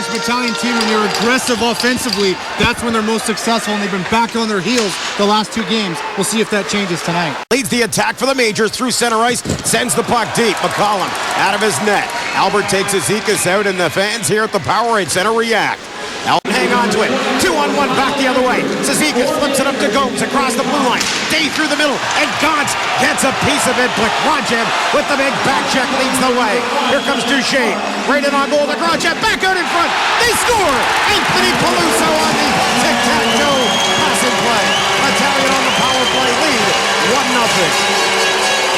This Battalion team, when they're aggressive offensively, that's when they're most successful, and they've been back on their heels the last two games. We'll see if that changes tonight. Leads the attack for the Majors through center ice, sends the puck deep. McCollum out of his net. Albert takes his Zekas out, and the fans here at the Powerade Center react. Elton hang on to it. 2-on-1 back the other way. Zizekas flips it up to Gomes across the blue line. Day through the middle, and Gantz gets a piece of it, but Grachev with the big back check leads the way. Here comes Duchene. Right in on goal to Grachev. Back out in front. They score! Anthony Peluso on the tic-tac-toe passing play. Battalion on the power play lead. 1-0.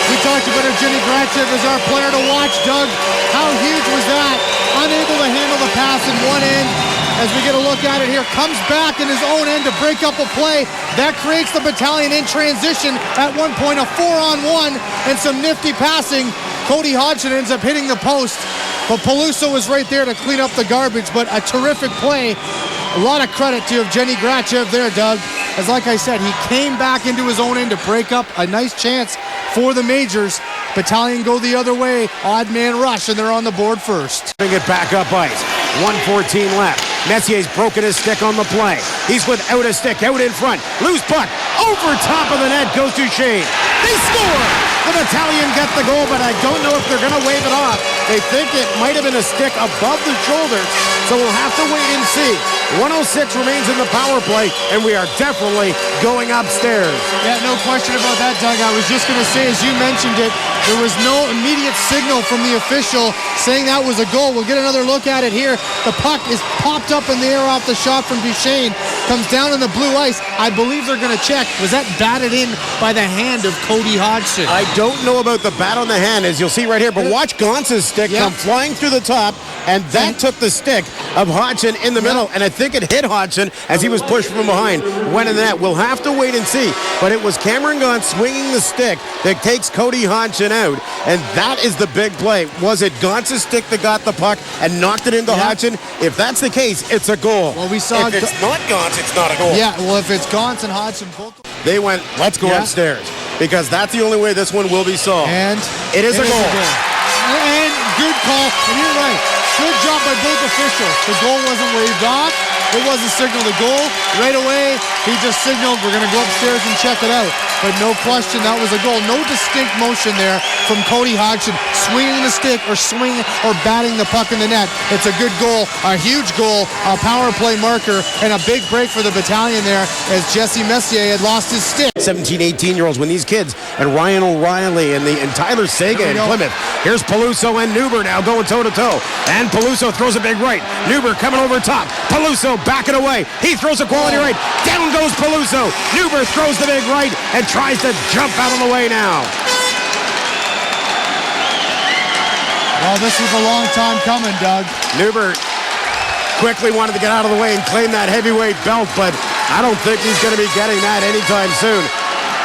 We talked about Evgeny Grachev as our player to watch, Doug. How huge was that? Unable to handle the pass in one end. As we get a look at it here, comes back in his own end to break up a play. That creates the Battalion in transition. At one point, a 4-on-1 and some nifty passing. Cody Hodgson ends up hitting the post, but Peluso was right there to clean up the garbage. But a terrific play. A lot of credit to Evgeny Grachev there, Doug. As like I said, he came back into his own end to break up a nice chance for the Majors. Battalion go the other way. Odd man rush, and they're on the board first. Bring it back up ice. 1:14 left. Messier's broken his stick on the play. He's without a stick, out in front. Loose puck. Over top of the net goes Duchene. They score! The Battalion get the goal, but I don't know if they're going to wave it off. They think it might have been a stick above the shoulder, so we'll have to wait and see. 1:06 remains in the power play, and we are definitely going upstairs. Yeah, no question about that, Doug. I was just going to say, as you mentioned it, there was no immediate signal from the official saying that was a goal. We'll get another look at it here. The puck is popped up in the air off the shot from Duchene. Comes down on the blue ice. I believe they're going to check. Was that batted in by the hand of Cody Hodgson? I don't know about the bat on the hand, as you'll see right here, but watch Gontz's stick come flying through the top, and that took the stick of Hodgson in the middle, and I think it hit Hodgson as he was pushed from behind. Went in that. We'll have to wait and see, but it was Cameron Gauntz swinging the stick that takes Cody Hodgson out, and that is the big play. Was it Gauntz's stick that got the puck and knocked it into Hodgson? If that's the case, it's a goal. Well, we saw if it's not Gauntz, it's not a goal. Yeah, well, if it's Gauntz and Hodgson both. They went, let's go upstairs, because that's the only way this one will be solved. And it is a goal. And good call. And you're right. Good job by both officials. The goal wasn't waved off. It wasn't signaled a goal. Right away, he just signaled, we're going to go upstairs and check it out. But no question, that was a goal. No distinct motion there from Cody Hodgson, swinging the stick or swinging or batting the puck in the net. It's a good goal, a huge goal, a power play marker, and a big break for the Battalion there as Jesse Messier had lost his stick. 17, 18-year-olds when these kids, and Ryan O'Reilly and Tyler Saga in Plymouth. Here's Peluso and Neuber now going toe-to-toe. And Peluso throws a big right. Neuber coming over top. Peluso backing away. He throws a quality right. Down goes Peluso. Neuber throws the big right and tries to jump out of the way now. Well, this was a long time coming, Doug. Neuber quickly wanted to get out of the way and claim that heavyweight belt, but I don't think he's going to be getting that anytime soon.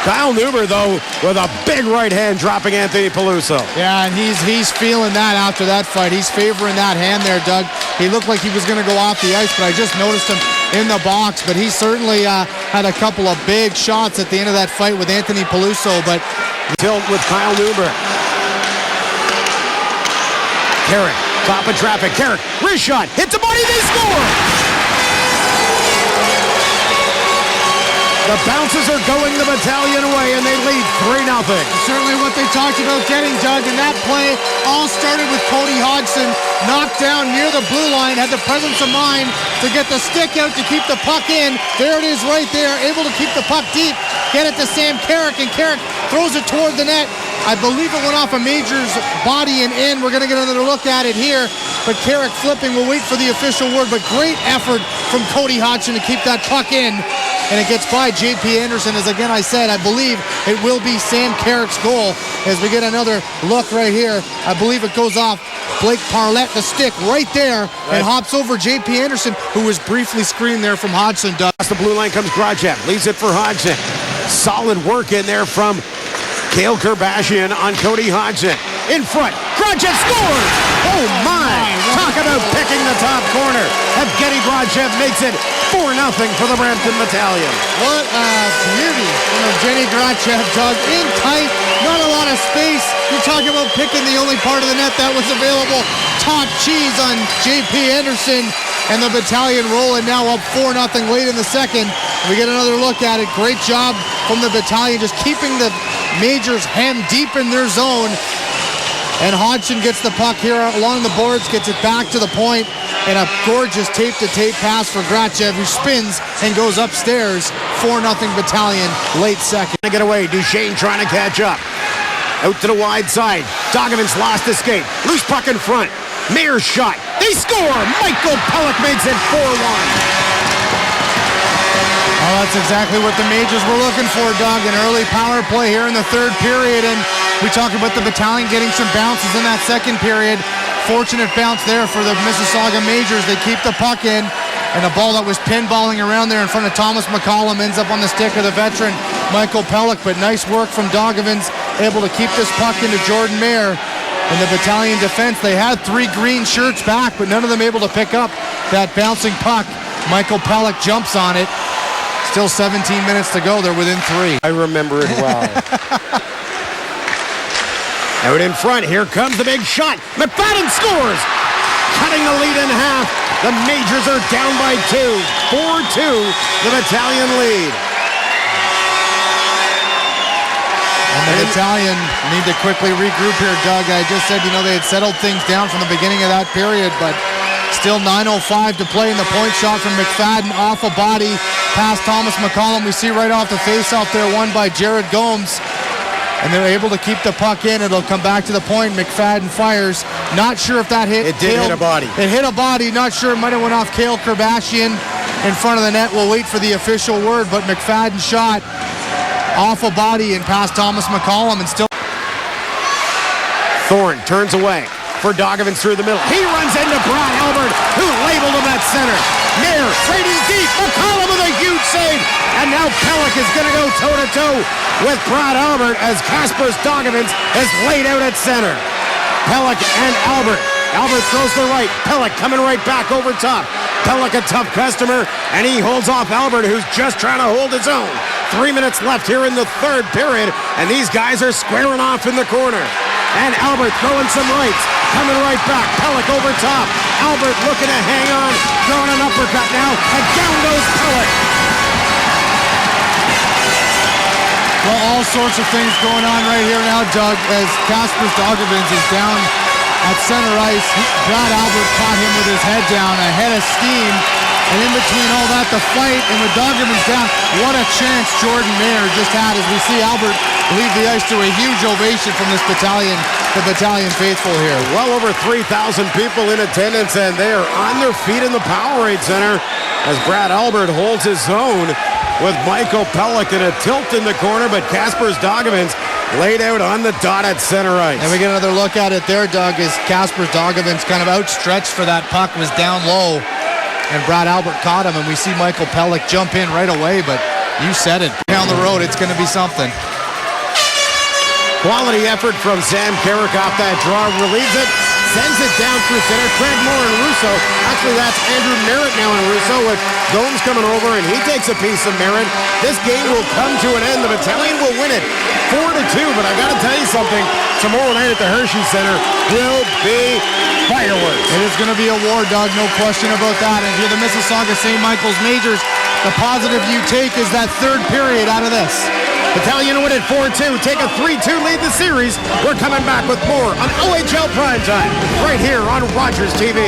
Kyle Neuber, though, with a big right hand dropping Anthony Peluso. Yeah, and he's feeling that after that fight. He's favoring that hand there, Doug. He looked like he was going to go off the ice, but I just noticed him in the box. But he certainly had a couple of big shots at the end of that fight with Anthony Peluso. But tilt with Kyle Neuber. Carrick, top of traffic. Carrick, wrist shot, hits the body, they score! The bounces are going the Battalion away, and they lead 3-0. Certainly what they talked about getting, Doug, and that play all started with Cody Hodgson, knocked down near the blue line, had the presence of mind to get the stick out to keep the puck in. There it is right there, able to keep the puck deep, get it to Sam Carrick, and Carrick throws it toward the net. I believe it went off a Major's body and in. We're going to get another look at it here, but Carrick flipping. We'll wait for the official word, but great effort from Cody Hodgson to keep that puck in. And it gets by J.P. Anderson, as again I said, I believe it will be Sam Carrick's goal. As we get another look right here, I believe it goes off Blake Parlett, the stick right there, and hops over J.P. Anderson, who was briefly screened there from Hodgson. Across the blue line comes Grachev, leaves it for Hodgson. Solid work in there from Kale Kerbashian on Cody Hodgson. In front, Grachev scores! Oh my! Talk about picking the top corner. Evgeny Grachev makes it 4-0 for the Brampton Battalion. What a beauty from Evgeny Grachev, Doug. In tight, not a lot of space. You're talking about picking the only part of the net that was available. top cheese on J.P. Anderson, and the Battalion rolling now up 4-0 late in the second. We get another look at it. Great job from the Battalion, just keeping the Majors hemmed deep in their zone. And Hodgson gets the puck here along the boards, gets it back to the point, and a gorgeous tape-to-tape pass for Grachev, who spins and goes upstairs. 4-0 Battalion, late second. Get away, Duchene trying to catch up. Out to the wide side. Daugavins lost the skate. Loose puck in front. Mayor's shot. They score! Michael Pelech makes it 4-1. Well, that's exactly what the Majors were looking for, Doug. An early power play here in the third period, and we talked about the Battalion getting some bounces in that second period. Fortunate bounce there for the Mississauga Majors. They keep the puck in, and a ball that was pinballing around there in front of Thomas McCollum ends up on the stick of the veteran Michael Pelech. But nice work from Daugavins, able to keep this puck into Jordan Mayer. And the Battalion defense, they had 3 green shirts back, but none of them able to pick up that bouncing puck. Michael Pelech jumps on it. Still 17 minutes to go. They're within 3. I remember it well. Out in front, here comes the big shot. McFadden scores! Cutting the lead in half. The Majors are down by 2. 4-2, the Battalion lead. And the Battalion need to quickly regroup here, Doug. I just said, they had settled things down from the beginning of that period, but still 9:05 to play in the point shot from McFadden off a body past Thomas McCollum. We see right off the face-off there, won by Jared Gomes. And they're able to keep the puck in. It'll come back to the point. McFadden fires. Not sure if that hit. It did hit a body. It hit a body. Not sure. It might have went off Kale Kerbashian in front of the net. We'll wait for the official word, but McFadden shot off a body and past Thomas McCollum, and still. Thorne turns away for Daugavins through the middle. He runs into Brad Albert, who labeled him at center. Mayer trading deep. McCollum with a huge save. And now Pelech is going to go toe-to-toe with Brad Albert as Kasper Daugavins is laid out at center. Pelech and Albert. Albert throws to the right. Pelech coming right back over top. Pelech a tough customer, and he holds off Albert, who's just trying to hold his own. 3 minutes left here in the third period, and these guys are squaring off in the corner. And Albert throwing some rights. Coming right back. Pelech over top. Albert looking to hang on. Throwing an uppercut now. And down goes Pelech. Well, all sorts of things going on right here now, Doug, as Kasper Daugavins is down at center ice. Brad Albert caught him with his head down, a head of steam. And in between all that, the fight, and with Daugavins down, what a chance Jordan Mayer just had as we see Albert leave the ice to a huge ovation from this Battalion, the Battalion faithful here. Well over 3,000 people in attendance, and they are on their feet in the Powerade Center as Brad Albert holds his zone with Michael Pelech in a tilt in the corner, but Kasper Daugavins laid out on the dot at center ice. And we get another look at it there, Doug, as Kasper Daugavins kind of outstretched for that puck, was down low. And Brad Albert caught him, and we see Michael Pelech jump in right away, but you said it. Down the road, it's going to be something. Quality effort from Sam Carrick off that draw, relieves it, sends it down through center. Craig Moore and Russo. Actually, that's Andrew Merritt now in Russo with Gomes coming over, and he takes a piece of Merritt. This game will come to an end. The Battalion will win it 4-2, but I got to tell you something. Tomorrow night at the Hershey Center will be fireworks. It is going to be a war, Doug, no question about that. And here the Mississauga St.Michaels Majors, the positive you take is that third period out of this. Battalion win it 4-2, take a 3-2 lead the series. We're coming back with more on OHL Primetime right here on Rogers TV.